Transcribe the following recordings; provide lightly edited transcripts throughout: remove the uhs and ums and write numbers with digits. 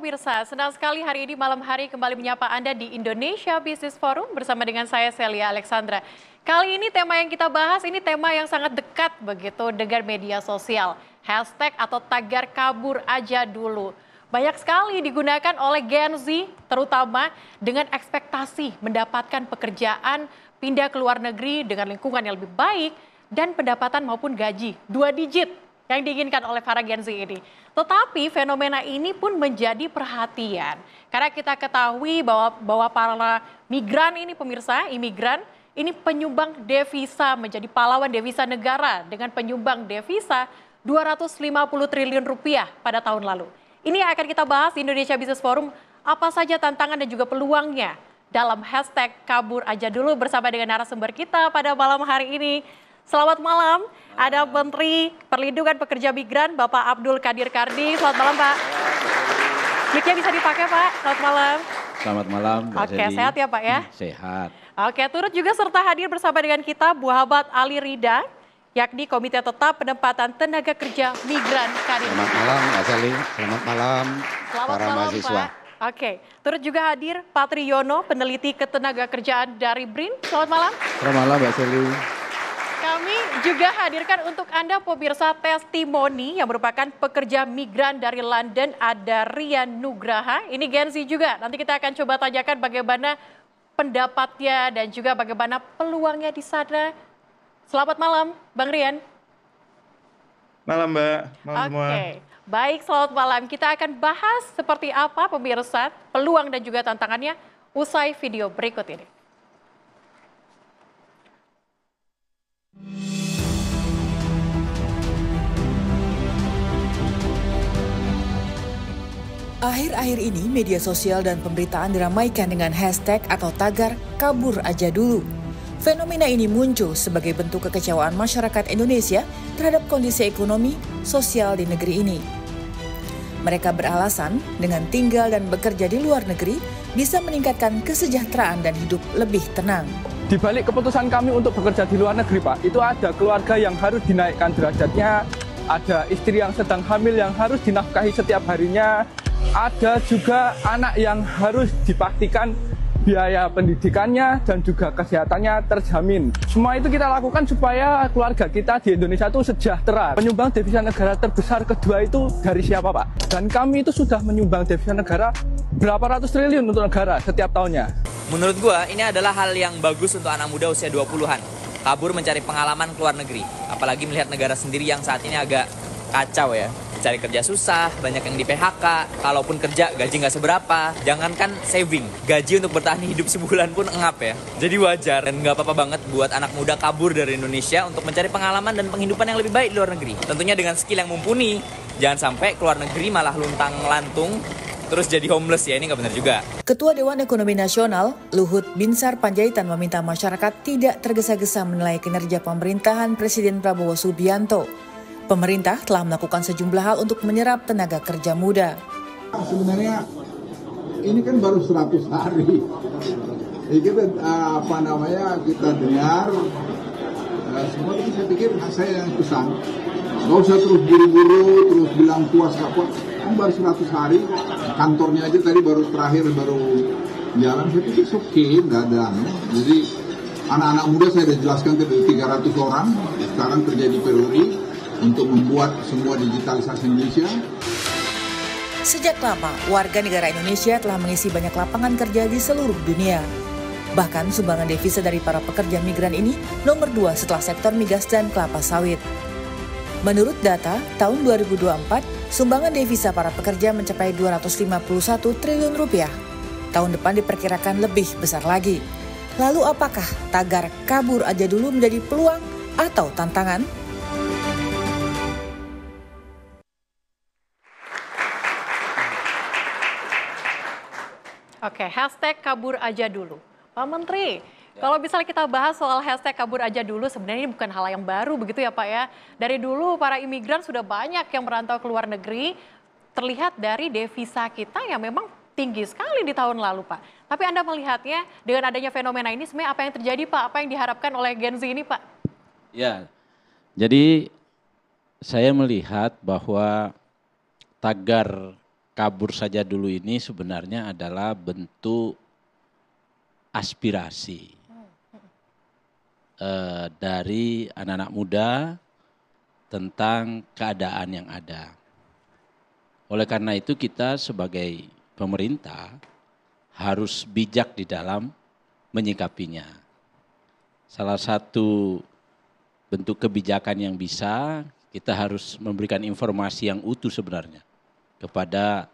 pemirsa, senang sekali hari ini malam hari kembali menyapa Anda di Indonesia Business Forum bersama dengan saya Celia Alexandra. Kali ini tema yang kita bahas ini tema yang sangat dekat begitu dengan media sosial. Hashtag atau tagar kabur aja dulu. Banyak sekali digunakan oleh Gen Z terutama dengan ekspektasi mendapatkan pekerjaan, pindah ke luar negeri dengan lingkungan yang lebih baik dan pendapatan maupun gaji 2 digit yang diinginkan oleh para Gen Z ini. Tetapi fenomena ini pun menjadi perhatian. Karena kita ketahui bahwa para migran ini pemirsa, imigran, ini penyumbang devisa menjadi pahlawan devisa negara dengan penyumbang devisa 250 triliun rupiah pada tahun lalu. Ini yang akan kita bahas di Indonesia Business Forum, apa saja tantangan dan juga peluangnya dalam hashtag kabur aja dulu bersama dengan narasumber kita pada malam hari ini. Selamat malam, ada Menteri Perlindungan Pekerja Migran Bapak Abdul Qadir Kardi. Selamat malam Pak. Mic-nya bisa dipakai Pak, selamat malam. Selamat malam Mbak Oke, sehat ya Pak ya? Sehat. Oke, turut juga serta hadir bersama dengan kita Muhammad Ali Rida, yakni Komite Tetap Penempatan Tenaga Kerja Migran Kadin. Selamat malam Mbak Sali, selamat malam para mahasiswa. Pak. Oke, turut juga hadir Pak Triyono, peneliti ketenaga kerjaan dari BRIN. Selamat malam. Selamat malam Mbak Sali. Kami juga hadirkan untuk Anda pemirsa testimoni yang merupakan pekerja migran dari London, ada Rian Nugraha. Ini Gen Z juga, nanti kita akan coba tanyakan bagaimana pendapatnya dan juga bagaimana peluangnya di sana. Selamat malam Bang Rian. Malam Mbak, malam semua. Oke, baik selamat malam. Kita akan bahas seperti apa pemirsa, peluang dan juga tantangannya usai video berikut ini. Akhir-akhir ini media sosial dan pemberitaan diramaikan dengan hashtag atau tagar kabur aja dulu. Fenomena ini muncul sebagai bentuk kekecewaan masyarakat Indonesia terhadap kondisi ekonomi, sosial di negeri ini. Mereka beralasan dengan tinggal dan bekerja di luar negeri bisa meningkatkan kesejahteraan dan hidup lebih tenang. Di balik keputusan kami untuk bekerja di luar negeri, Pak, itu ada keluarga yang harus dinaikkan derajatnya, ada istri yang sedang hamil yang harus dinafkahi setiap harinya, ada juga anak yang harus dipastikan biaya pendidikannya dan juga kesehatannya terjamin. Semua itu kita lakukan supaya keluarga kita di Indonesia itu sejahtera. Penyumbang devisa negara terbesar kedua itu dari siapa, Pak? Dan kami itu sudah menyumbang devisa negara berapa ratus triliun untuk negara setiap tahunnya. Menurut gua ini adalah hal yang bagus untuk anak muda usia 20-an. Kabur mencari pengalaman ke luar negeri. Apalagi melihat negara sendiri yang saat ini agak kacau ya. Cari kerja susah, banyak yang di PHK, kalaupun kerja gaji nggak seberapa, jangankan saving, gaji untuk bertahan hidup sebulan pun engap ya. Jadi wajar dan nggak apa-apa banget buat anak muda kabur dari Indonesia untuk mencari pengalaman dan penghidupan yang lebih baik di luar negeri. Tentunya dengan skill yang mumpuni, jangan sampai ke luar negeri malah luntang-lantung, terus jadi homeless ya, ini nggak benar juga. Ketua Dewan Ekonomi Nasional, Luhut Binsar Panjaitan meminta masyarakat tidak tergesa-gesa menilai kinerja pemerintahan Presiden Prabowo Subianto. Pemerintah telah melakukan sejumlah hal untuk menyerap tenaga kerja muda. Sebenarnya ini kan baru 100 hari. Jadi kita kita dengar semua itu saya pikir saya yang pesan. Nggak usah terus buru-buru, terus bilang puas gak puas. Kan baru 100 hari, kantornya aja tadi baru jalan. Saya pikir oke, nggak ada. Jadi anak-anak muda saya sudah jelaskan ke 300 orang sekarang kerja di Peruri untuk membuat semua digitalisasi Indonesia. Sejak lama, warga negara Indonesia telah mengisi banyak lapangan kerja di seluruh dunia. Bahkan sumbangan devisa dari para pekerja migran ini nomor 2 setelah sektor migas dan kelapa sawit. Menurut data, tahun 2024, sumbangan devisa para pekerja mencapai 251 triliun rupiah. Tahun depan diperkirakan lebih besar lagi. Lalu apakah tagar kabur aja dulu menjadi peluang atau tantangan? Oke, hashtag kabur aja dulu. Pak Menteri, kalau misalnya kita bahas soal hashtag kabur aja dulu, sebenarnya ini bukan hal yang baru begitu ya Pak ya. Dari dulu para imigran sudah banyak yang merantau ke luar negeri, terlihat dari devisa kita yang memang tinggi sekali di tahun lalu Pak. Tapi Anda melihatnya dengan adanya fenomena ini sebenarnya apa yang terjadi Pak? Apa yang diharapkan oleh Gen Z ini Pak? Ya, jadi saya melihat bahwa tagar kabur saja dulu ini sebenarnya adalah bentuk aspirasi dari anak-anak muda tentang keadaan yang ada. Oleh karena itu kita sebagai pemerintah harus bijak di dalam menyikapinya. Salah satu bentuk kebijakan yang bisa, kita harus memberikan informasi yang utuh sebenarnya kepada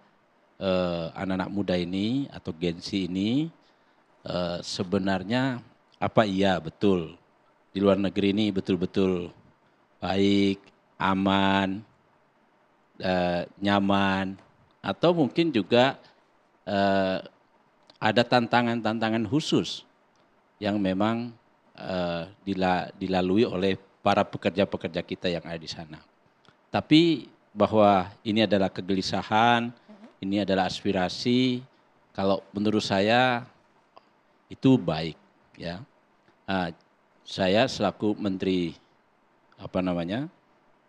anak-anak muda ini atau Gen Z ini, sebenarnya apa iya betul di luar negeri ini betul-betul baik, aman, nyaman, atau mungkin juga ada tantangan-tantangan khusus yang memang dilalui oleh para pekerja-pekerja kita yang ada di sana. Tapi bahwa ini adalah kegelisahan, ini adalah aspirasi, kalau menurut saya itu baik, ya. Saya selaku Menteri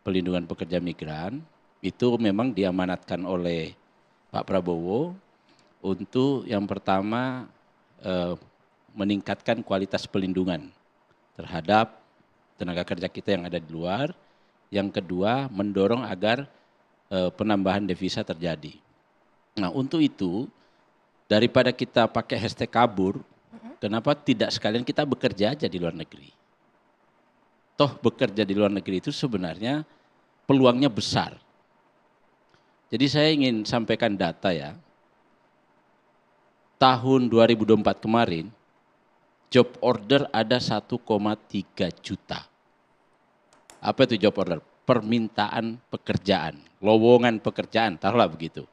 Pelindungan Pekerja Migran itu memang diamanatkan oleh Pak Prabowo untuk yang pertama meningkatkan kualitas pelindungan terhadap tenaga kerja kita yang ada di luar. Yang kedua, mendorong agar penambahan devisa terjadi. Nah, untuk itu daripada kita pakai hashtag kabur, kenapa tidak sekalian kita bekerja aja di luar negeri? Toh bekerja di luar negeri itu sebenarnya peluangnya besar. Jadi saya ingin sampaikan data ya. Tahun 2024 kemarin, job order ada 1,3 juta. Apa itu job order? Permintaan pekerjaan, lowongan pekerjaan, taruhlah begitu.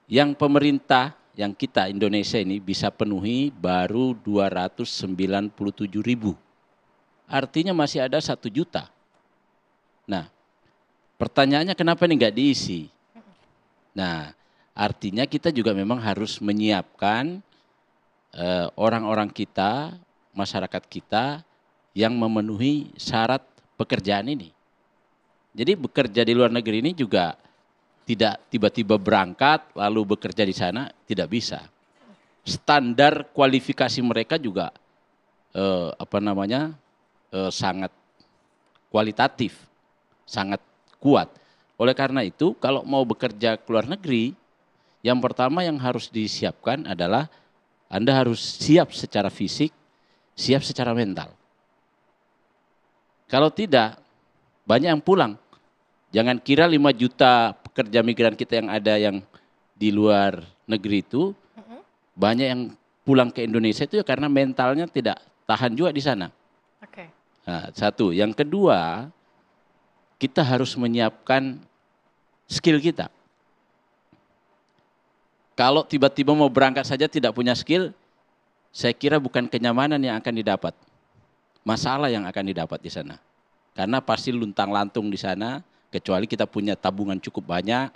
Yang pemerintah, yang kita Indonesia ini bisa penuhi baru 297.000. Artinya masih ada 1 juta. Nah, pertanyaannya kenapa ini nggak diisi? Nah, artinya kita juga memang harus menyiapkan orang-orang kita, masyarakat kita yang memenuhi syarat pekerjaan ini. Jadi bekerja di luar negeri ini juga tidak tiba-tiba berangkat lalu bekerja di sana, tidak bisa. Standar kualifikasi mereka juga sangat kualitatif, sangat kuat. Oleh karena itu kalau mau bekerja ke luar negeri, yang pertama yang harus disiapkan adalah Anda harus siap secara fisik, siap secara mental. Kalau tidak, banyak yang pulang. Jangan kira 5 juta pekerja migran kita yang ada yang di luar negeri itu, banyak yang pulang ke Indonesia itu ya karena mentalnya tidak tahan juga di sana. Oke. Nah, satu. Yang kedua, kita harus menyiapkan skill kita. Kalau tiba-tiba mau berangkat saja tidak punya skill, saya kira bukan kenyamanan yang akan didapat. Masalah yang akan didapat di sana. Karena pasti luntang-lantung di sana, kecuali kita punya tabungan cukup banyak,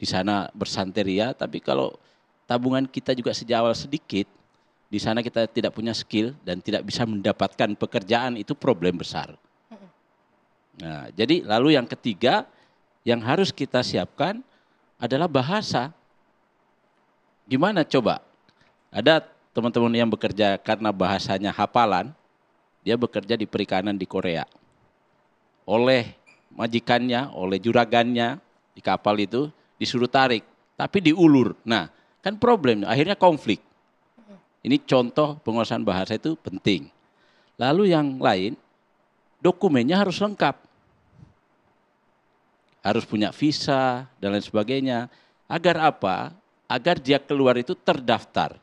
di sana bersanteria, tapi kalau tabungan kita juga sejak awal sedikit, di sana kita tidak punya skill dan tidak bisa mendapatkan pekerjaan, itu problem besar. Nah, jadi lalu yang ketiga yang harus kita siapkan adalah bahasa. Gimana coba? Ada teman-teman yang bekerja karena bahasanya hafalan, dia bekerja di perikanan di Korea. Oleh majikannya, oleh juragannya di kapal itu disuruh tarik, tapi diulur. Nah, kan problem, akhirnya konflik. Ini contoh penguasaan bahasa itu penting. Lalu yang lain, dokumennya harus lengkap. Harus punya visa dan lain sebagainya. Agar apa? Agar dia keluar itu terdaftar.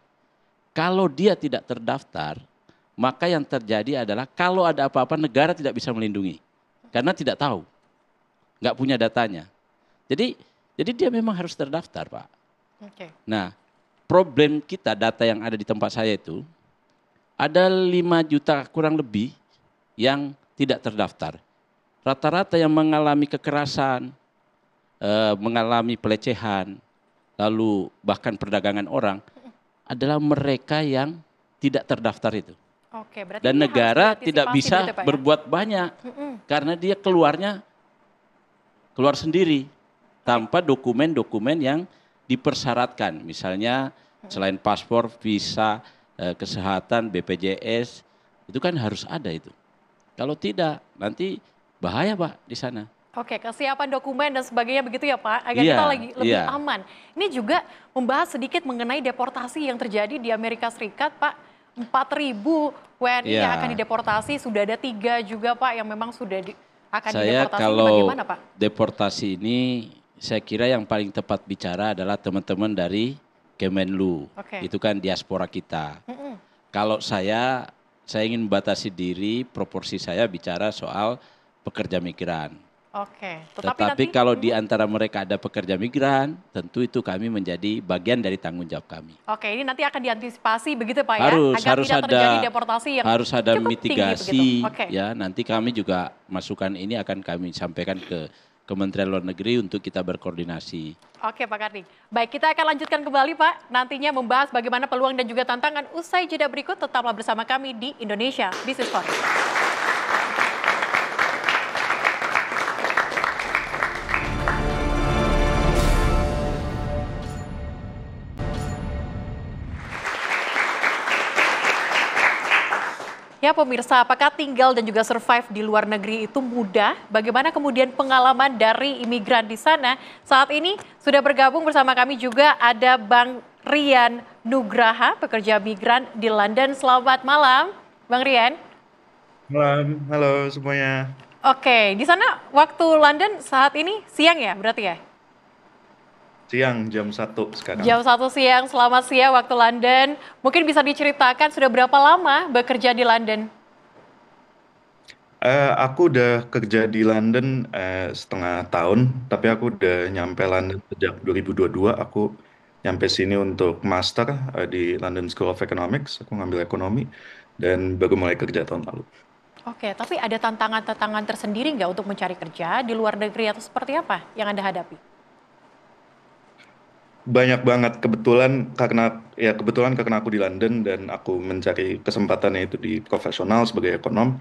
Kalau dia tidak terdaftar, maka yang terjadi adalah kalau ada apa-apa negara tidak bisa melindungi. Karena tidak tahu. Nggak punya datanya. Jadi dia memang harus terdaftar, Pak. Oke. Nah, problem kita data yang ada di tempat saya itu ada 5 juta kurang lebih yang tidak terdaftar. Rata-rata yang mengalami kekerasan, mengalami pelecehan, lalu bahkan perdagangan orang adalah mereka yang tidak terdaftar itu. Oke, berarti dan ini negara harus tidak diantisipasi bisa begitu, Pak, ya? berbuat banyak karena dia keluar sendiri. tanpa dokumen-dokumen yang dipersyaratkan. Misalnya selain paspor, visa, kesehatan, BPJS, itu kan harus ada itu. Kalau tidak, nanti bahaya Pak di sana. Oke, kesiapan dokumen dan sebagainya begitu ya Pak, agar Iya, kita lebih iya. aman. Ini juga membahas sedikit mengenai deportasi yang terjadi di Amerika Serikat Pak. 4.000 WNI yang Iya. akan dideportasi, sudah ada 3 juga Pak yang memang sudah akan Saya dideportasi. Ini kalau bagaimana Pak? deportasi ini, saya kira yang paling tepat bicara adalah teman-teman dari Kemenlu. Oke. Itu kan diaspora kita. Mm-mm. Kalau saya ingin membatasi diri, proporsi saya bicara soal pekerja migran. Oke, Tetapi nanti, kalau di antara mereka ada pekerja migran, tentu itu kami menjadi bagian dari tanggung jawab kami. oke, ini nanti akan diantisipasi begitu Pak ya, Harus agar tidak ada terjadi deportasi yang harus ada cukup tinggi mitigasi begitu. Oke. ya. Nanti kami juga masukan ini akan kami sampaikan ke Kementerian Luar Negeri untuk kita berkoordinasi. Oke Pak Karni, baik kita akan lanjutkan kembali Pak, nantinya membahas bagaimana peluang dan juga tantangan usai jeda berikut, tetaplah bersama kami di Indonesia Business Forum. Ya pemirsa, apakah tinggal dan juga survive di luar negeri itu mudah? Bagaimana kemudian pengalaman dari imigran di sana? Saat ini sudah bergabung bersama kami juga ada Bang Rian Nugraha, pekerja migran di London. Selamat malam, Bang Rian. Malam, halo semuanya. Oke, di sana waktu London saat ini siang ya berarti ya? Siang jam 1 sekarang. Jam 1 siang, selamat siang waktu London. Mungkin bisa diceritakan sudah berapa lama bekerja di London? Aku udah kerja di London setengah tahun, tapi aku udah nyampe London sejak 2022. Aku nyampe sini untuk master di London School of Economics. Aku ngambil ekonomi dan baru mulai kerja tahun lalu. Oke, tapi ada tantangan-tantangan tersendiri nggak untuk mencari kerja di luar negeri atau seperti apa yang Anda hadapi? Banyak banget kebetulan karena aku di London dan aku mencari kesempatannya itu di profesional sebagai ekonom.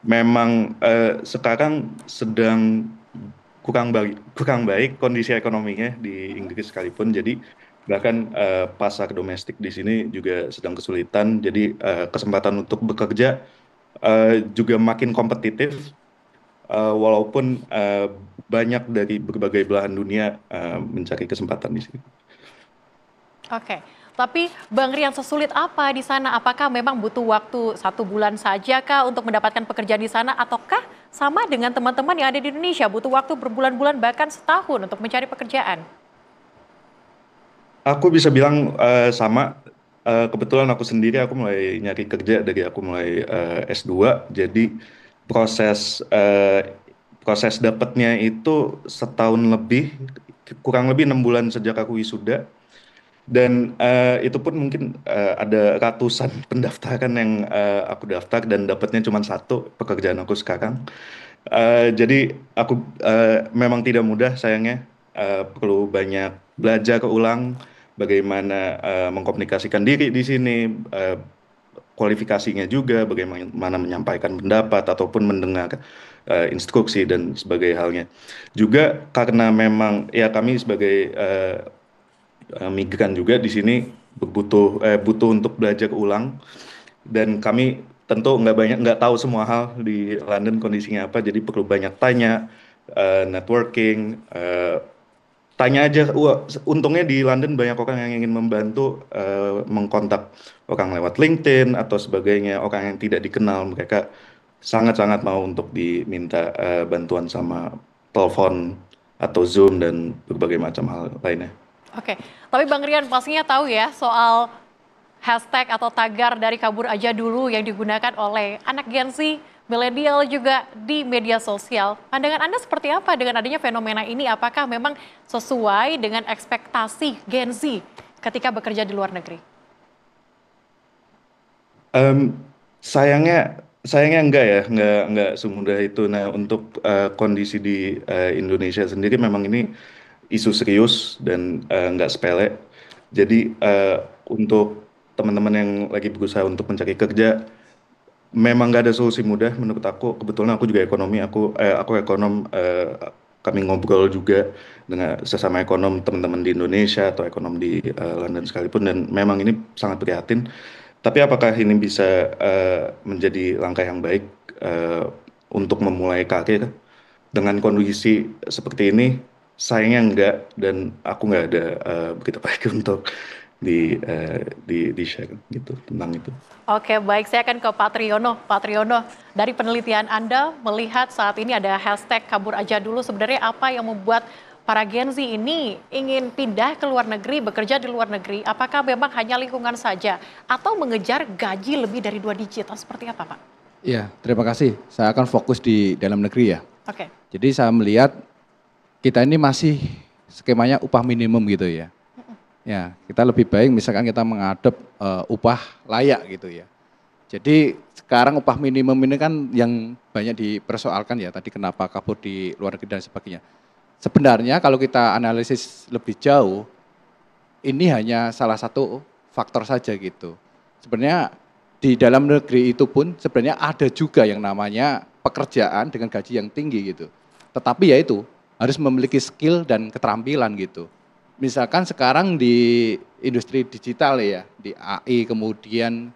Memang sekarang sedang kurang baik kondisi ekonominya di Inggris sekalipun. Jadi bahkan pasar domestik di sini juga sedang kesulitan. Jadi kesempatan untuk bekerja juga makin kompetitif. Walaupun banyak dari berbagai belahan dunia mencari kesempatan di sini. Oke, tapi Bang Rian sesulit apa di sana? Apakah memang butuh waktu 1 bulan saja kah untuk mendapatkan pekerjaan di sana? Ataukah sama dengan teman-teman yang ada di Indonesia, butuh waktu berbulan-bulan bahkan setahun untuk mencari pekerjaan? Aku bisa bilang sama. Kebetulan aku sendiri aku mulai nyari kerja dari aku mulai S2. Jadi proses dapatnya itu setahun lebih, kurang lebih 6 bulan sejak aku wisuda. Dan itu pun mungkin ada ratusan pendaftaran yang aku daftar dan dapatnya cuma 1 pekerjaan aku sekarang. Jadi aku memang tidak mudah sayangnya. Perlu banyak belajar ulang bagaimana mengkomunikasikan diri di sini, kualifikasinya juga, bagaimana menyampaikan pendapat ataupun mendengar instruksi dan sebagainya halnya. Juga karena memang ya kami sebagai migran juga di sini butuh untuk belajar ulang, dan kami tentu nggak tahu semua hal di London kondisinya apa, jadi perlu banyak tanya, networking, tanya aja. Untungnya di London banyak orang yang ingin membantu, mengkontak orang lewat LinkedIn atau sebagainya, orang yang tidak dikenal mereka sangat-sangat mau untuk diminta bantuan sama telepon atau Zoom dan berbagai macam hal lainnya. Oke, tapi Bang Rian pastinya tahu ya soal hashtag atau tagar dari kabur aja dulu yang digunakan oleh anak Gen Z, milenial juga di media sosial. Pandangan Anda seperti apa dengan adanya fenomena ini? Apakah memang sesuai dengan ekspektasi Gen Z ketika bekerja di luar negeri? Sayangnya enggak ya, enggak semudah itu. Nah, untuk kondisi di Indonesia sendiri memang ini isu serius dan nggak sepele. Jadi untuk teman-teman yang lagi berusaha untuk mencari kerja, memang nggak ada solusi mudah menurut aku. Kebetulan aku juga ekonomi, aku ekonom kami ngobrol juga dengan sesama ekonom teman-teman di Indonesia atau ekonom di London sekalipun, dan memang ini sangat prihatin. Tapi apakah ini bisa menjadi langkah yang baik untuk memulai karir dengan kondisi seperti ini? Sayangnya enggak, dan aku nggak ada begitu baik untuk di share gitu tentang itu. Oke, baik. Saya akan ke Pak Triyono. Pak Triyono, dari penelitian Anda melihat saat ini ada hashtag kabur aja dulu. Sebenarnya apa yang membuat para Gen Z ini ingin pindah ke luar negeri, bekerja di luar negeri? Apakah memang hanya lingkungan saja atau mengejar gaji lebih dari 2 digit? Atau seperti apa, Pak? Iya, terima kasih. Saya akan fokus di dalam negeri ya. Oke. Jadi saya melihat kita ini masih skemanya upah minimum gitu ya. Ya, kita lebih baik misalkan kita mengadop upah layak gitu ya. Jadi sekarang upah minimum ini kan yang banyak dipersoalkan ya, tadi kenapa kabur di luar negeri dan sebagainya. Sebenarnya kalau kita analisis lebih jauh, ini hanya salah satu faktor saja gitu. Sebenarnya di dalam negeri itu pun sebenarnya ada juga yang namanya pekerjaan dengan gaji yang tinggi gitu. Tetapi ya itu harus memiliki skill dan keterampilan gitu. Misalkan sekarang di industri digital ya, di AI kemudian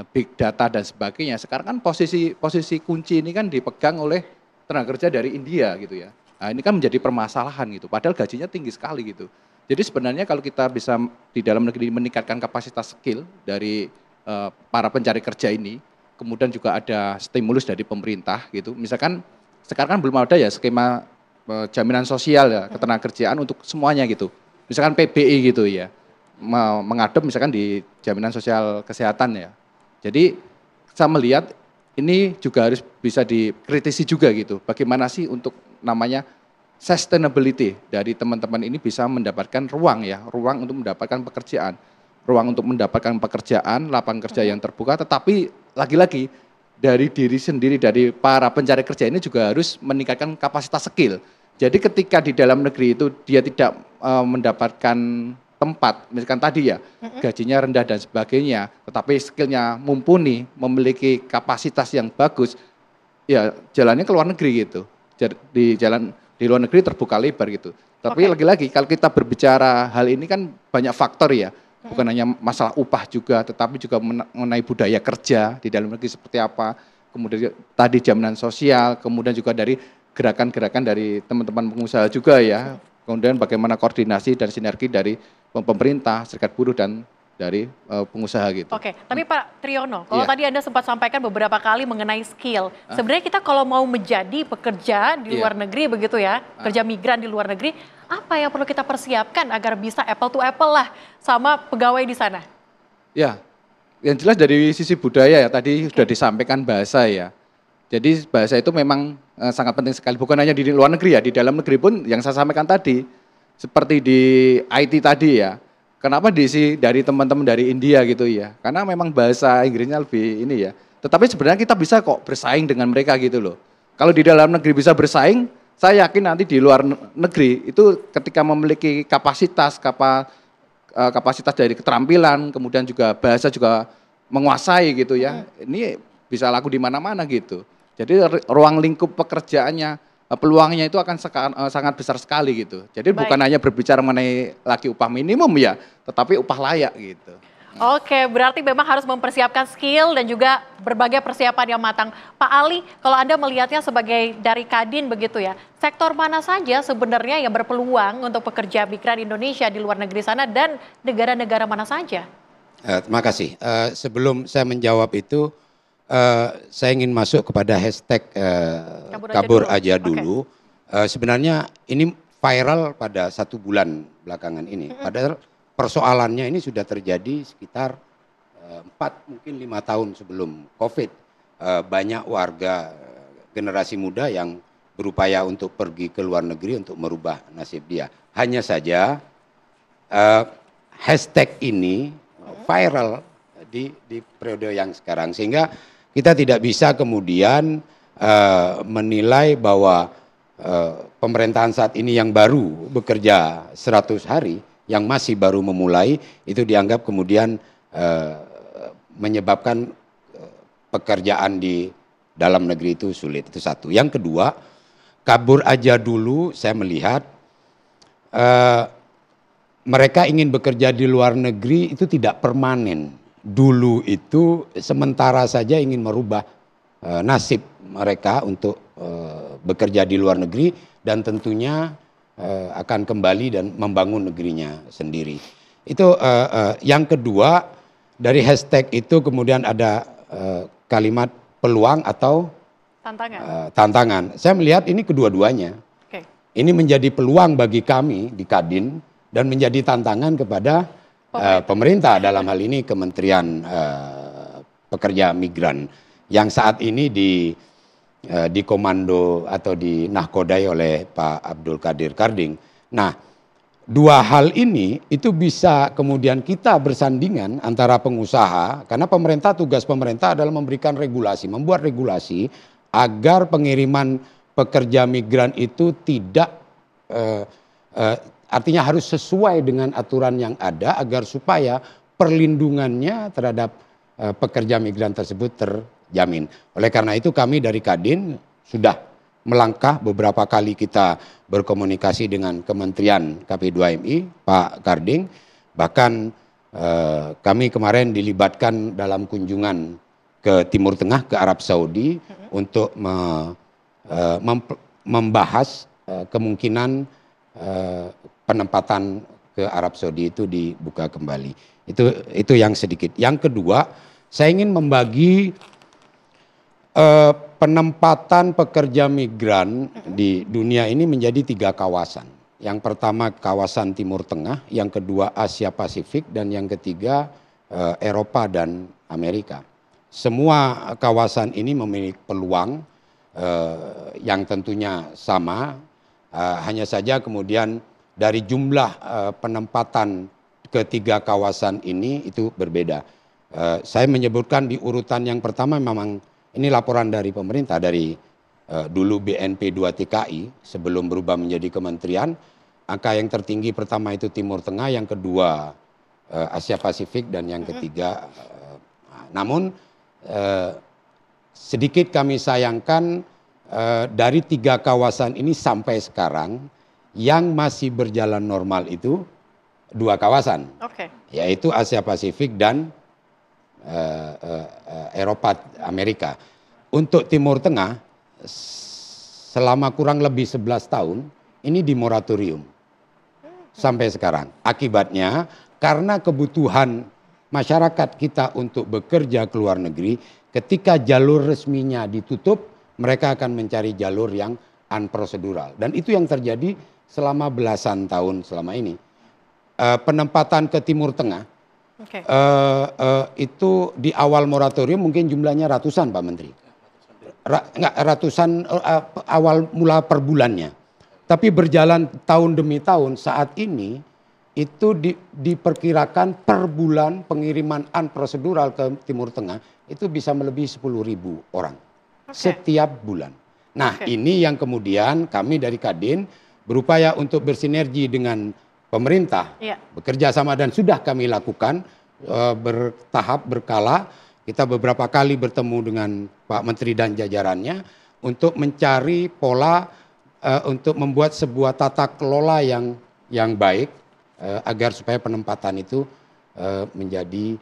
big data dan sebagainya. Sekarang kan posisi kunci ini kan dipegang oleh tenaga kerja dari India gitu ya. Nah, ini kan menjadi permasalahan gitu. Padahal gajinya tinggi sekali gitu. Jadi sebenarnya kalau kita bisa di dalam negeri meningkatkan kapasitas skill dari para pencari kerja ini, kemudian juga ada stimulus dari pemerintah gitu. Misalkan sekarang kan belum ada ya skema jaminan sosial ya ketenagakerjaan untuk semuanya gitu. Misalkan PBI gitu ya, mengadop misalkan di jaminan sosial kesehatan ya. Jadi saya melihat ini juga harus bisa dikritisi juga gitu. Bagaimana sih untuk namanya sustainability dari teman-teman ini bisa mendapatkan ruang ya, ruang untuk mendapatkan pekerjaan. Ruang untuk mendapatkan pekerjaan, lapangan kerja yang terbuka, tetapi lagi-lagi dari diri sendiri, dari para pencari kerja ini juga harus meningkatkan kapasitas skill. Jadi ketika di dalam negeri itu dia tidak mendapatkan tempat, misalkan tadi ya, gajinya rendah dan sebagainya, tetapi skillnya mumpuni, memiliki kapasitas yang bagus, ya jalannya ke luar negeri gitu. Di luar negeri terbuka lebar gitu. Tapi lagi-lagi kalau kita berbicara hal ini kan banyak faktor ya, bukan hanya masalah upah juga, tetapi juga mengenai budaya kerja di dalam negeri seperti apa, kemudian tadi jaminan sosial, kemudian juga dari gerakan-gerakan dari teman-teman pengusaha juga ya, kemudian bagaimana koordinasi dan sinergi dari pemerintah, serikat buruh dan dari pengusaha gitu. Oke, tapi Pak Triyono, kalau tadi Anda sempat sampaikan beberapa kali mengenai skill, sebenarnya kita kalau mau menjadi pekerja di luar negeri begitu ya, kerja migran di luar negeri, apa yang perlu kita persiapkan agar bisa apple to apple lah sama pegawai di sana? Ya, yang jelas dari sisi budaya ya, tadi sudah disampaikan bahasa ya. Jadi bahasa itu memang sangat penting sekali, bukan hanya di luar negeri ya, di dalam negeri pun yang saya sampaikan tadi, seperti di IT tadi ya. Kenapa dari teman-teman dari India gitu ya? Karena memang bahasa Inggrisnya lebih ini ya. Tetapi sebenarnya kita bisa kok bersaing dengan mereka gitu loh. Kalau di dalam negeri bisa bersaing, saya yakin nanti di luar negeri itu ketika memiliki kapasitas dari keterampilan, kemudian juga bahasa juga menguasai gitu ya. Ini bisa laku di mana-mana gitu. Jadi ruang lingkup pekerjaannya, peluangnya itu akan sangat besar sekali gitu. Jadi bukan hanya berbicara mengenai lagi upah minimum ya, tetapi upah layak gitu. Oke, berarti memang harus mempersiapkan skill dan juga berbagai persiapan yang matang. Pak Ali, kalau Anda melihatnya sebagai dari Kadin begitu ya, sektor mana saja sebenarnya yang berpeluang untuk pekerja migran Indonesia di luar negeri sana dan negara-negara mana saja? Terima kasih. Sebelum saya menjawab itu, saya ingin masuk kepada hashtag kabur aja dulu. Sebenarnya ini viral pada 1 bulan belakangan ini. Padahal persoalannya ini sudah terjadi sekitar 4 mungkin 5 tahun sebelum COVID. Banyak warga generasi muda yang berupaya untuk pergi ke luar negeri untuk merubah nasib dia. Hanya saja hashtag ini viral di periode yang sekarang, sehingga kita tidak bisa kemudian menilai bahwa pemerintahan saat ini yang baru bekerja 100 hari, yang masih baru memulai, itu dianggap kemudian menyebabkan pekerjaan di dalam negeri itu sulit. Itu satu. Yang kedua, kabur aja dulu saya melihat mereka ingin bekerja di luar negeri itu tidak permanen. Dulu itu sementara saja ingin merubah nasib mereka untuk bekerja di luar negeri dan tentunya akan kembali dan membangun negerinya sendiri. Itu yang kedua, dari hashtag itu kemudian ada kalimat peluang atau tantangan. Saya melihat ini kedua-duanya. Okay. Ini menjadi peluang bagi kami di Kadin dan menjadi tantangan kepada pemerintah dalam hal ini Kementerian Pekerja Migran yang saat ini di komando atau dinahkodai oleh Pak Abdul Qadir Karding. Nah, dua hal ini itu bisa kemudian kita bersandingan antara pengusaha, karena tugas pemerintah adalah memberikan regulasi, membuat regulasi agar pengiriman pekerja migran itu tidak artinya harus sesuai dengan aturan yang ada agar supaya perlindungannya terhadap pekerja migran tersebut terjamin. Oleh karena itu kami dari Kadin sudah melangkah, beberapa kali kita berkomunikasi dengan Kementerian KP2MI, Pak Karding, bahkan kami kemarin dilibatkan dalam kunjungan ke Timur Tengah, ke Arab Saudi untuk membahas kemungkinan penempatan ke Arab Saudi itu dibuka kembali. Itu yang sedikit. Yang kedua, saya ingin membagi penempatan pekerja migran di dunia ini menjadi 3 kawasan. Yang pertama kawasan Timur Tengah, yang kedua Asia Pasifik, dan yang ketiga Eropa dan Amerika. Semua kawasan ini memiliki peluang yang tentunya sama, hanya saja kemudian dari jumlah penempatan ketiga kawasan ini itu berbeda. Saya menyebutkan di urutan yang pertama memang ini laporan dari pemerintah, dari dulu BNP 2 TKI sebelum berubah menjadi kementerian. Angka yang tertinggi pertama itu Timur Tengah, yang kedua Asia Pasifik, dan yang ketiga. Namun sedikit kami sayangkan dari 3 kawasan ini sampai sekarang yang masih berjalan normal itu 2 kawasan, yaitu Asia Pasifik dan Eropa, Amerika. Untuk Timur Tengah selama kurang lebih 11 tahun ini di moratorium sampai sekarang. Akibatnya karena kebutuhan masyarakat kita untuk bekerja ke luar negeri, ketika jalur resminya ditutup, mereka akan mencari jalur yang unprocedural. Dan itu yang terjadi selama belasan tahun selama ini. Penempatan ke Timur Tengah, itu di awal moratorium mungkin jumlahnya ratusan, Pak Menteri. Ratusan awal mula per bulannya. Tapi berjalan tahun demi tahun, saat ini itu diperkirakan per bulan pengiriman unprocedural ke Timur Tengah itu bisa melebihi 10.000 orang setiap bulan. Nah, ini yang kemudian kami dari Kadin berupaya untuk bersinergi dengan pemerintah, bekerja sama, dan sudah kami lakukan bertahap, berkala. Kita beberapa kali bertemu dengan Pak Menteri dan jajarannya untuk mencari pola untuk membuat sebuah tata kelola yang baik agar supaya penempatan itu menjadi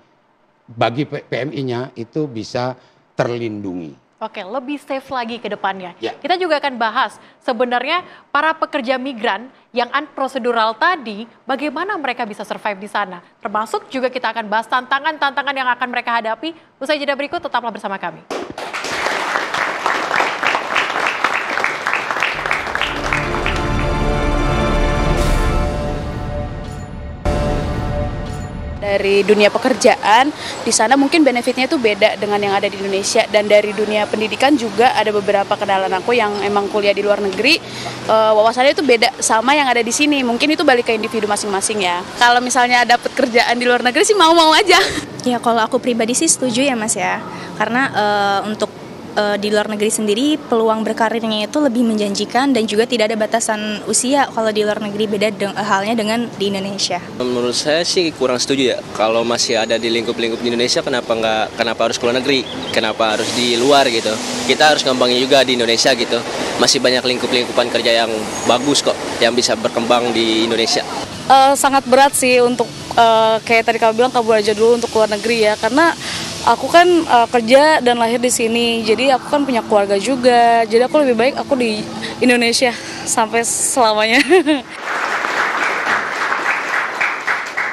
bagi PMI-nya itu bisa terlindungi. Oke, lebih safe lagi ke depannya. Kita juga akan bahas sebenarnya para pekerja migran yang unprocedural tadi, bagaimana mereka bisa survive di sana. Termasuk juga kita akan bahas tantangan-tantangan yang akan mereka hadapi. Usai jeda berikut, tetaplah bersama kami. Dari dunia pekerjaan, di sana mungkin benefitnya itu beda dengan yang ada di Indonesia. Dan dari dunia pendidikan juga ada beberapa kenalan aku yang emang kuliah di luar negeri, wawasannya itu beda sama yang ada di sini. Mungkin itu balik ke individu masing-masing ya. Kalau misalnya dapat kerjaan di luar negeri sih mau-mau aja. Ya kalau aku pribadi sih setuju ya Mas ya. Karena untuk di luar negeri sendiri peluang berkarirnya itu lebih menjanjikan dan juga tidak ada batasan usia kalau di luar negeri, beda halnya dengan di Indonesia. Menurut saya sih kurang setuju ya. Kalau masih ada di lingkup-lingkup Indonesia, kenapa harus ke luar negeri? Kenapa harus di luar gitu? Kita harus ngembangin juga di Indonesia gitu. Masih banyak lingkup-lingkupan kerja yang bagus kok, yang bisa berkembang di Indonesia. Sangat berat sih untuk kayak tadi kamu bilang kabur aja dulu untuk luar negeri ya, karena aku kan kerja dan lahir di sini, jadi aku kan punya keluarga juga, jadi aku lebih baik aku di Indonesia sampai selamanya.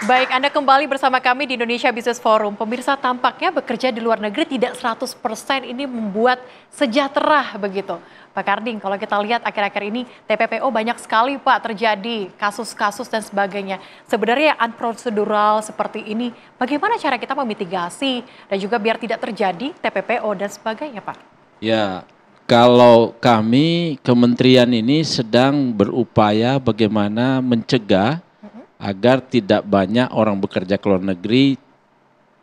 Baik, Anda kembali bersama kami di Indonesia Business Forum. Pemirsa, tampaknya bekerja di luar negeri tidak 100% ini membuat sejahtera begitu. Pak Karding, kalau kita lihat akhir-akhir ini TPPO banyak sekali Pak terjadi kasus-kasus dan sebagainya. Sebenarnya unprocedural seperti ini, bagaimana cara kita memitigasi dan juga biar tidak terjadi TPPO dan sebagainya Pak? Ya, kalau kami kementerian ini sedang berupaya bagaimana mencegah agar tidak banyak orang bekerja ke luar negeri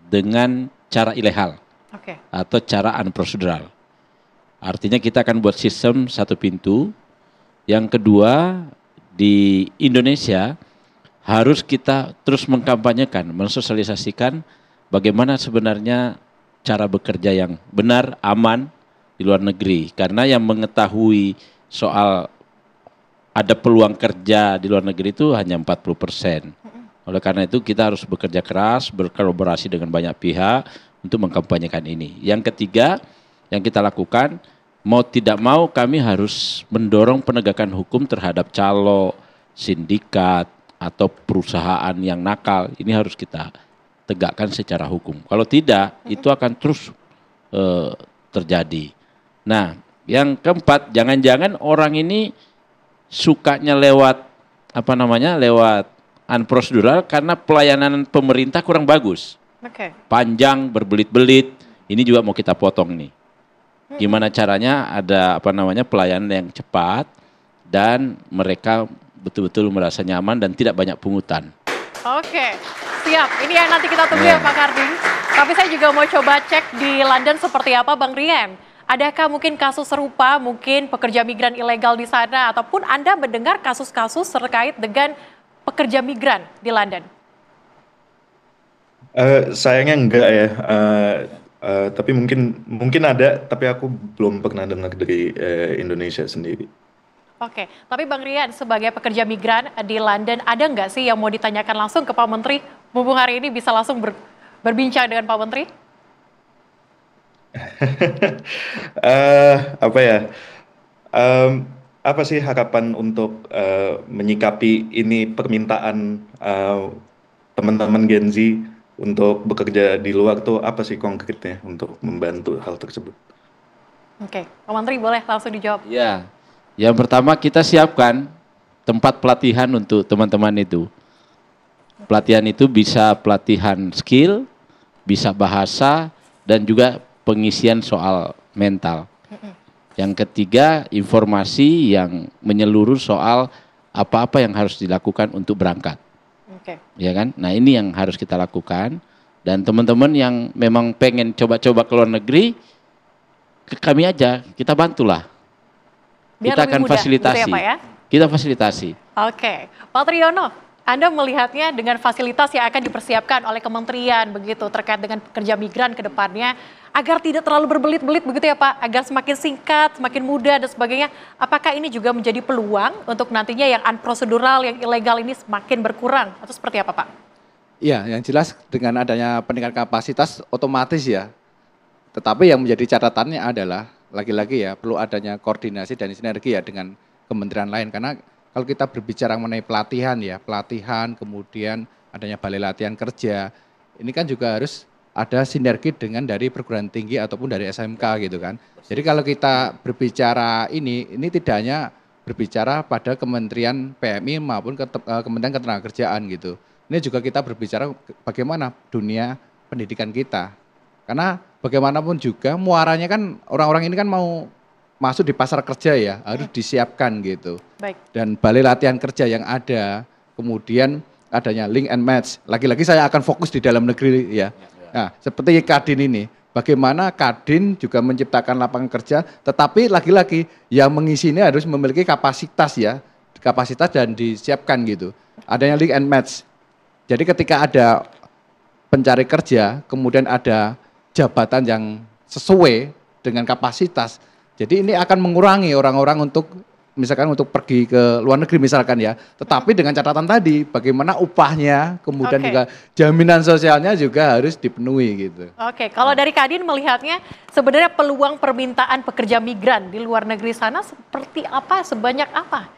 dengan cara ilegal atau cara unprocedural. Artinya kita akan buat sistem satu pintu. Yang kedua, di Indonesia harus kita terus mengkampanyekan, mensosialisasikan bagaimana sebenarnya cara bekerja yang benar, aman di luar negeri. Karena yang mengetahui soal ada peluang kerja di luar negeri itu hanya 40%. Oleh karena itu kita harus bekerja keras, berkolaborasi dengan banyak pihak untuk mengkampanyekan ini. Yang ketiga yang kita lakukan, mau tidak mau kami harus mendorong penegakan hukum terhadap calo, sindikat, atau perusahaan yang nakal. Ini harus kita tegakkan secara hukum. Kalau tidak, itu akan terus terjadi. Nah, yang keempat, jangan-jangan orang ini sukanya lewat lewat unprocedural karena pelayanan pemerintah kurang bagus. Panjang, berbelit-belit. Ini juga mau kita potong nih. Gimana caranya ada pelayanan yang cepat dan mereka betul-betul merasa nyaman dan tidak banyak pungutan. Oke, siap. Ini yang nanti kita tunggu ya Pak Karding. Tapi saya juga mau coba cek di London seperti apa Bang Rian. Adakah mungkin kasus serupa, mungkin pekerja migran ilegal di sana, ataupun Anda mendengar kasus-kasus terkait dengan pekerja migran di London? Sayangnya enggak ya. Tapi mungkin ada, tapi aku belum pernah dengar dari Indonesia sendiri. Oke, tapi Bang Rian sebagai pekerja migran di London, ada nggak sih yang mau ditanyakan langsung ke Pak Menteri? Mumpung hari ini bisa langsung berbincang dengan Pak Menteri? Apa sih harapan untuk menyikapi ini permintaan teman-teman Gen Z untuk bekerja di luar tuh apa sih konkretnya untuk membantu hal tersebut? Oke, Pak Menteri boleh langsung dijawab. Ya, yang pertama kita siapkan tempat pelatihan untuk teman-teman itu. Pelatihan itu bisa pelatihan skill, bisa bahasa, dan juga pengisian soal mental. Yang ketiga, informasi yang menyeluruh soal apa-apa yang harus dilakukan untuk berangkat. Ya kan? Nah ini yang harus kita lakukan. Dan teman-teman yang memang pengen coba-coba ke luar negeri, ke kami aja, kita bantulah. Biar kita akan mudah, fasilitasi. Gitu ya, Pak, ya? Kita fasilitasi. Oke, Pak Triyono, Anda melihatnya dengan fasilitas yang akan dipersiapkan oleh kementerian begitu terkait dengan pekerja migran ke depannya, agar tidak terlalu berbelit-belit begitu ya Pak, agar semakin singkat, semakin mudah dan sebagainya. Apakah ini juga menjadi peluang untuk nantinya yang unprocedural, yang ilegal ini semakin berkurang atau seperti apa Pak? Iya, yang jelas dengan adanya peningkatan kapasitas otomatis ya. Tetapi yang menjadi catatannya adalah lagi-lagi ya perlu adanya koordinasi dan sinergi ya dengan kementerian lain. Karena kalau kita berbicara mengenai pelatihan ya, pelatihan kemudian adanya balai latihan kerja, ini kan juga harus ada sinergi dengan dari perguruan tinggi ataupun dari SMK gitu kan. Jadi kalau kita berbicara ini tidak hanya berbicara pada Kementerian PMI maupun Kementerian Ketenagakerjaan gitu. Ini juga kita berbicara bagaimana dunia pendidikan kita. Karena bagaimanapun juga muaranya kan orang-orang ini kan mau masuk di pasar kerja ya, harus disiapkan gitu. Baik. Dan balai latihan kerja yang ada, kemudian adanya link and match. Lagi-lagi saya akan fokus di dalam negeri ya. Nah, seperti Kadin ini, bagaimana Kadin juga menciptakan lapangan kerja, tetapi lagi-lagi yang mengisi ini harus memiliki kapasitas ya, kapasitas dan disiapkan gitu. Ada yang link and match. Jadi ketika ada pencari kerja, kemudian ada jabatan yang sesuai dengan kapasitas, jadi ini akan mengurangi orang-orang untuk misalkan untuk pergi ke luar negeri misalkan ya, tetapi dengan catatan tadi bagaimana upahnya, kemudian juga jaminan sosialnya juga harus dipenuhi gitu. Oke, kalau dari Kadin melihatnya sebenarnya peluang permintaan pekerja migran di luar negeri sana seperti apa, sebanyak apa?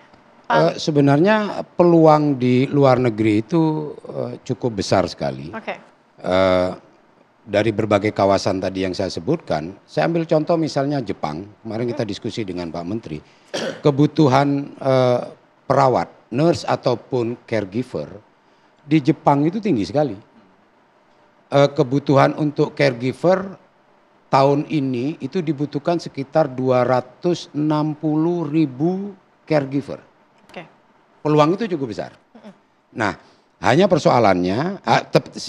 Sebenarnya peluang di luar negeri itu cukup besar sekali. Dari berbagai kawasan tadi yang saya sebutkan, saya ambil contoh misalnya Jepang, kemarin kita diskusi dengan Pak Menteri, kebutuhan perawat, nurse ataupun caregiver di Jepang itu tinggi sekali. Kebutuhan untuk caregiver tahun ini itu dibutuhkan sekitar 260.000 caregiver. Peluang itu cukup besar. Nah, hanya persoalannya,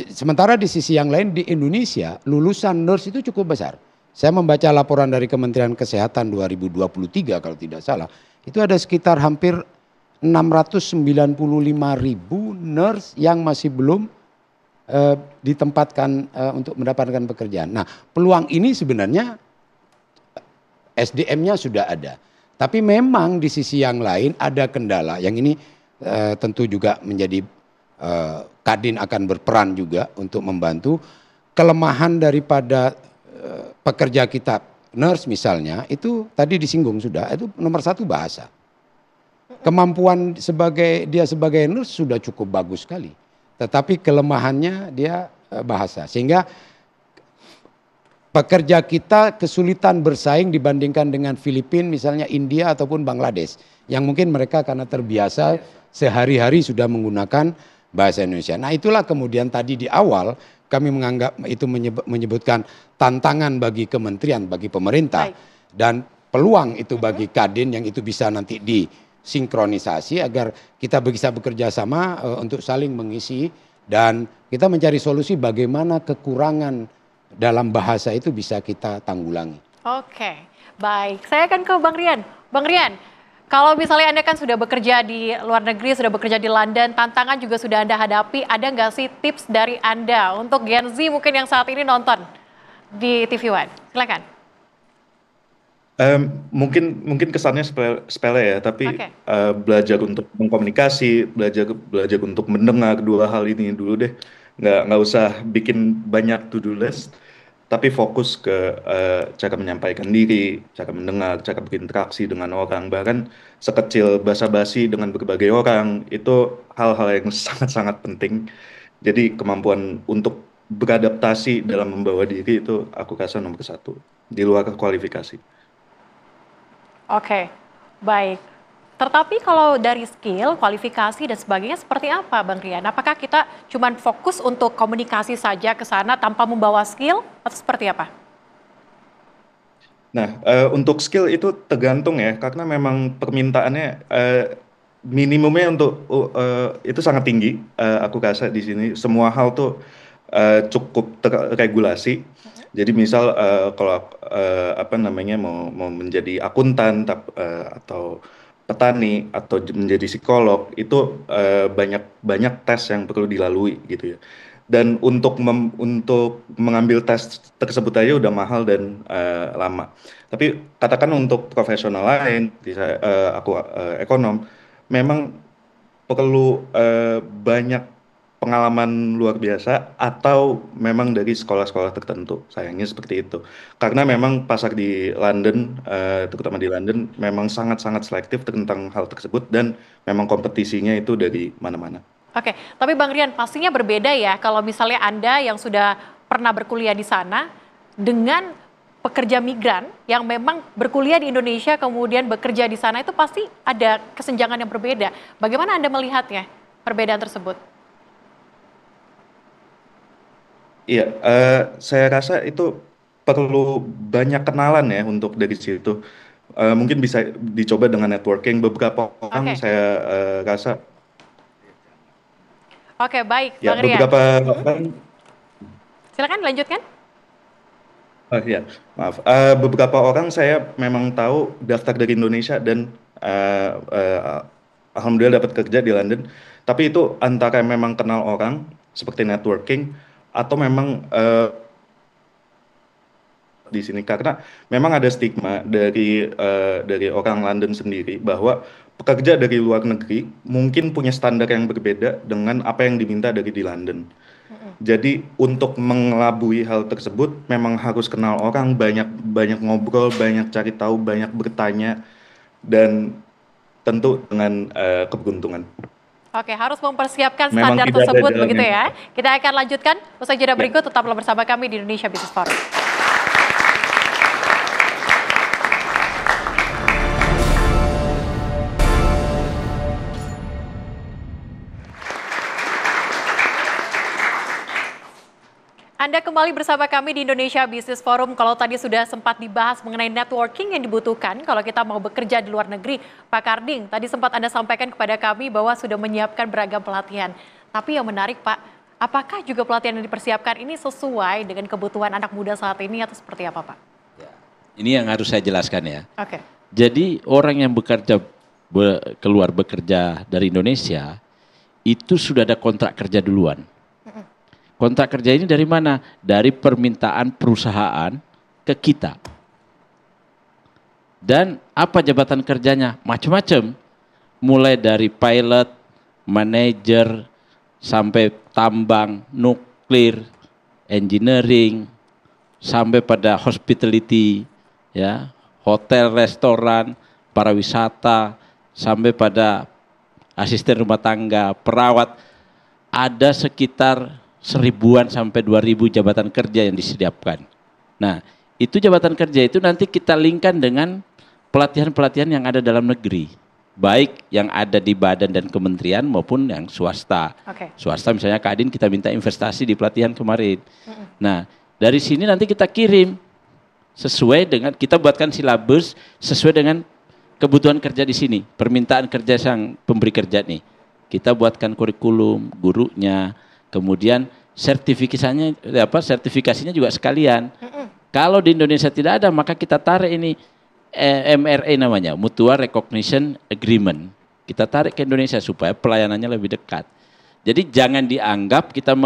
sementara di sisi yang lain di Indonesia lulusan nurse itu cukup besar. Saya membaca laporan dari Kementerian Kesehatan 2023 kalau tidak salah, itu ada sekitar hampir 695.000 nurse yang masih belum ditempatkan untuk mendapatkan pekerjaan. Nah, peluang ini sebenarnya SDM-nya sudah ada. Tapi memang di sisi yang lain ada kendala, yang ini tentu juga menjadi Kadin akan berperan juga untuk membantu. Kelemahan daripada pekerja kita, nurse misalnya, itu tadi disinggung sudah, itu nomor satu bahasa. Kemampuan dia sebagai nurse sudah cukup bagus sekali. Tetapi kelemahannya dia bahasa. Sehingga pekerja kita kesulitan bersaing dibandingkan dengan Filipina, misalnya India ataupun Bangladesh. Yang mungkin mereka karena terbiasa sehari-hari sudah menggunakan bahasa Indonesia. Nah itulah kemudian tadi di awal kami menganggap itu menyebutkan tantangan bagi kementerian, bagi pemerintah. Dan peluang itu bagi Kadin yang itu bisa nanti disinkronisasi agar kita bisa bekerja sama untuk saling mengisi. Dan kita mencari solusi bagaimana kekurangan dalam bahasa itu bisa kita tanggulangi. Oke, baik. Saya akan ke Bang Rian. Bang Rian, kalau misalnya Anda kan sudah bekerja di luar negeri, sudah bekerja di London, tantangan juga sudah Anda hadapi, ada nggak sih tips dari Anda untuk Gen Z mungkin yang saat ini nonton di TV One? Silakan. Mungkin kesannya sepele ya, tapi belajar untuk mengkomunikasi, belajar untuk mendengar, dua hal ini dulu deh. Nggak usah bikin banyak to-do list, tapi fokus ke cara menyampaikan diri, cara mendengar, cara berinteraksi dengan orang. Bahkan sekecil basa-basi dengan berbagai orang, itu hal-hal yang sangat-sangat penting. Jadi kemampuan untuk beradaptasi dalam membawa diri itu aku rasa nomor satu, di luar kualifikasi. Oke, baik. Tetapi kalau dari skill, kualifikasi dan sebagainya seperti apa Bang Rian? Apakah kita cuma fokus untuk komunikasi saja ke sana tanpa membawa skill atau seperti apa? Nah, untuk skill itu tergantung ya, karena memang permintaannya minimumnya untuk itu sangat tinggi. Aku rasa di sini semua hal tuh cukup terregulasi. Jadi misal kalau mau menjadi akuntan atau petani atau menjadi psikolog itu banyak tes yang perlu dilalui gitu ya. Dan untuk mengambil tes tersebut aja udah mahal dan lama. Tapi katakan untuk profesional lain, aku ekonom, memang perlu banyak pengalaman luar biasa atau memang dari sekolah-sekolah tertentu, sayangnya seperti itu. Karena memang pasar di London, terutama di London, memang sangat-sangat selektif tentang hal tersebut dan memang kompetisinya itu dari mana-mana. Oke, tapi Bang Rian pastinya berbeda ya kalau misalnya Anda yang sudah pernah berkuliah di sana dengan pekerja migran yang memang berkuliah di Indonesia kemudian bekerja di sana itu pasti ada kesenjangan yang berbeda. Bagaimana Anda melihatnya perbedaan tersebut? Iya, saya rasa itu perlu banyak kenalan ya untuk dari situ. Mungkin bisa dicoba dengan networking. Beberapa orang saya rasa. Oke, baik, Ya, Bang Rian. beberapa orang. Silakan lanjutkan. Oh iya, maaf. Beberapa orang saya memang tahu daftar dari Indonesia dan alhamdulillah dapat kerja di London. Tapi itu antara memang kenal orang seperti networking atau memang di sini karena memang ada stigma dari orang London sendiri bahwa pekerja dari luar negeri mungkin punya standar yang berbeda dengan apa yang diminta dari di London. Jadi untuk mengelabui hal tersebut memang harus kenal orang, banyak banyak ngobrol, banyak cari tahu, banyak bertanya, dan tentu dengan keberuntungan. Oke, harus mempersiapkan Memang standar tidak ada tersebut jalan begitu yang ya. Kita akan lanjutkan usai jeda berikut, tetaplah bersama kami di Indonesia Business Forum. Anda kembali bersama kami di Indonesia Business Forum. Kalau tadi sudah sempat dibahas mengenai networking yang dibutuhkan kalau kita mau bekerja di luar negeri, Pak Karding, tadi sempat Anda sampaikan kepada kami bahwa sudah menyiapkan beragam pelatihan. Tapi yang menarik Pak, apakah juga pelatihan yang dipersiapkan ini sesuai dengan kebutuhan anak muda saat ini atau seperti apa Pak? Ini yang harus saya jelaskan ya. Oke. Jadi orang yang keluar bekerja dari Indonesia, itu sudah ada kontrak kerja duluan. Kontrak kerja ini dari mana? Dari permintaan perusahaan ke kita. Dan apa jabatan kerjanya? Macam-macam. Mulai dari pilot, manajer, sampai tambang, nuklir, engineering, sampai pada hospitality, ya, hotel, restoran, pariwisata, sampai pada asisten rumah tangga, perawat. Ada sekitar 1000-an sampai 2000 jabatan kerja yang disediakan. Nah, itu jabatan kerja itu nanti kita linkkan dengan pelatihan-pelatihan yang ada dalam negeri. Baik yang ada di badan dan kementerian maupun yang swasta. Swasta misalnya Kadin kita minta investasi di pelatihan kemarin. Nah, dari sini nanti kita kirim sesuai dengan, kita buatkan silabus sesuai dengan kebutuhan kerja di sini. Permintaan kerja sang pemberi kerja nih. Kita buatkan kurikulum, gurunya, kemudian sertifikasinya juga sekalian. Kalau di Indonesia tidak ada, maka kita tarik ini MRA namanya, Mutual Recognition Agreement. Kita tarik ke Indonesia supaya pelayanannya lebih dekat. Jadi jangan dianggap kita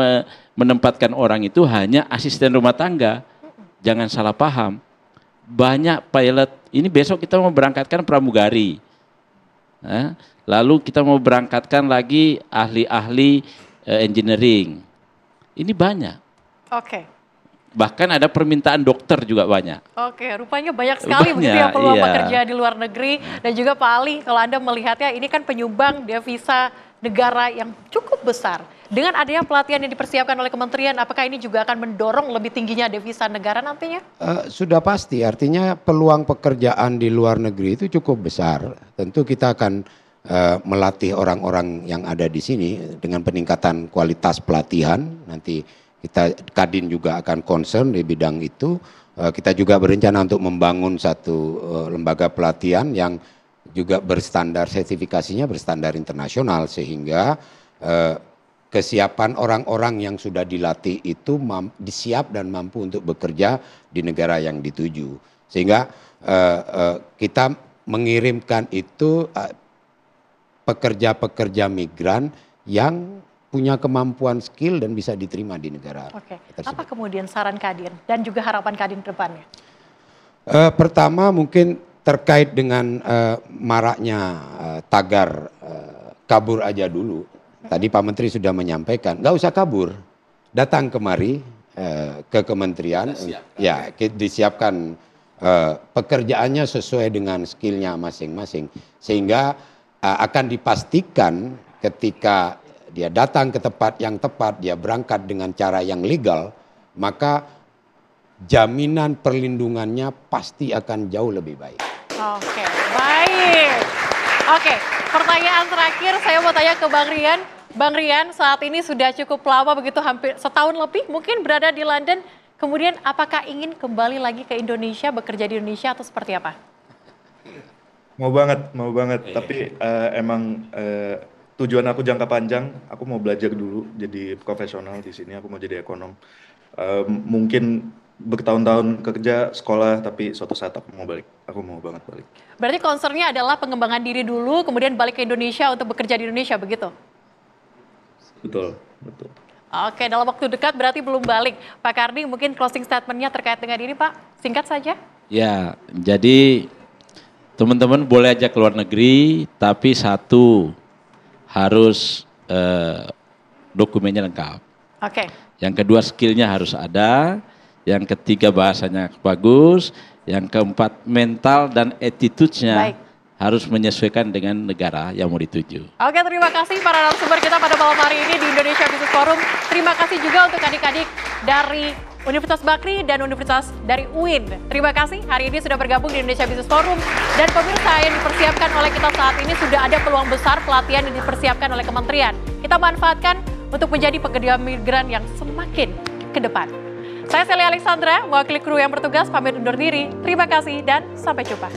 menempatkan orang itu hanya asisten rumah tangga. Jangan salah paham. Banyak pilot, ini besok kita mau berangkatkan pramugari. Lalu kita mau berangkatkan lagi ahli-ahli engineering. Ini banyak. Oke. Bahkan ada permintaan dokter juga banyak. Oke, rupanya banyak sekali begitu ya peluang iya. pekerja di luar negeri. Dan juga Pak Ali, kalau Anda melihatnya ini kan penyumbang devisa negara yang cukup besar. Dengan adanya pelatihan yang dipersiapkan oleh kementerian, apakah ini juga akan mendorong lebih tingginya devisa negara nantinya? Sudah pasti, artinya peluang pekerjaan di luar negeri itu cukup besar. Tentu kita akan melatih orang-orang yang ada di sini dengan peningkatan kualitas pelatihan. Nanti kita Kadin juga akan concern di bidang itu. Kita juga berencana untuk membangun satu lembaga pelatihan yang juga berstandar, sertifikasinya berstandar internasional, sehingga kesiapan orang-orang yang sudah dilatih itu disiap dan mampu untuk bekerja di negara yang dituju. Sehingga kita mengirimkan itu pekerja-pekerja migran yang punya kemampuan skill dan bisa diterima di negara tersebut. Apa kemudian saran Kadin dan juga harapan Kadin ke depannya? Pertama mungkin terkait dengan maraknya tagar kabur aja dulu. Tadi Pak Menteri sudah menyampaikan, nggak usah kabur, datang kemari ke kementerian, ya disiapkan pekerjaannya sesuai dengan skillnya masing-masing, sehingga akan dipastikan ketika dia datang ke tempat yang tepat, dia berangkat dengan cara yang legal, maka jaminan perlindungannya pasti akan jauh lebih baik. Oke, baik. Oke, pertanyaan terakhir saya mau tanya ke Bang Rian. Bang Rian, saat ini sudah cukup lama begitu, hampir setahun lebih mungkin berada di London. Kemudian apakah ingin kembali lagi ke Indonesia, bekerja di Indonesia atau seperti apa? Mau banget. Tapi emang tujuan aku jangka panjang, aku mau belajar dulu jadi profesional di sini. Aku mau jadi ekonom. Mungkin bertahun-tahun kerja, sekolah, tapi suatu saat aku mau balik. Aku mau banget balik. Berarti concernnya adalah pengembangan diri dulu, kemudian balik ke Indonesia untuk bekerja di Indonesia, begitu? Betul, betul. Oke, dalam waktu dekat berarti belum balik. Pak Kardi, mungkin closing statement-nya terkait dengan ini, Pak. Singkat saja. Ya, jadi teman-teman boleh aja keluar negeri, tapi satu harus dokumennya lengkap. Oke. Yang kedua skillnya harus ada. Yang ketiga bahasanya bagus, yang keempat mental dan attitude-nya harus menyesuaikan dengan negara yang mau dituju. Oke, terima kasih para narasumber kita pada malam hari ini di Indonesia Business Forum. Terima kasih juga untuk adik-adik dari Universitas Bakri dan Universitas dari UIN. Terima kasih hari ini sudah bergabung di Indonesia Business Forum. Dan pemirsa yang dipersiapkan oleh kita saat ini sudah ada peluang besar pelatihan yang dipersiapkan oleh kementerian. Kita manfaatkan untuk menjadi pekerja migran yang semakin ke depan. Saya Celia Alexandra, mewakili kru yang bertugas pamit undur diri. Terima kasih dan sampai jumpa.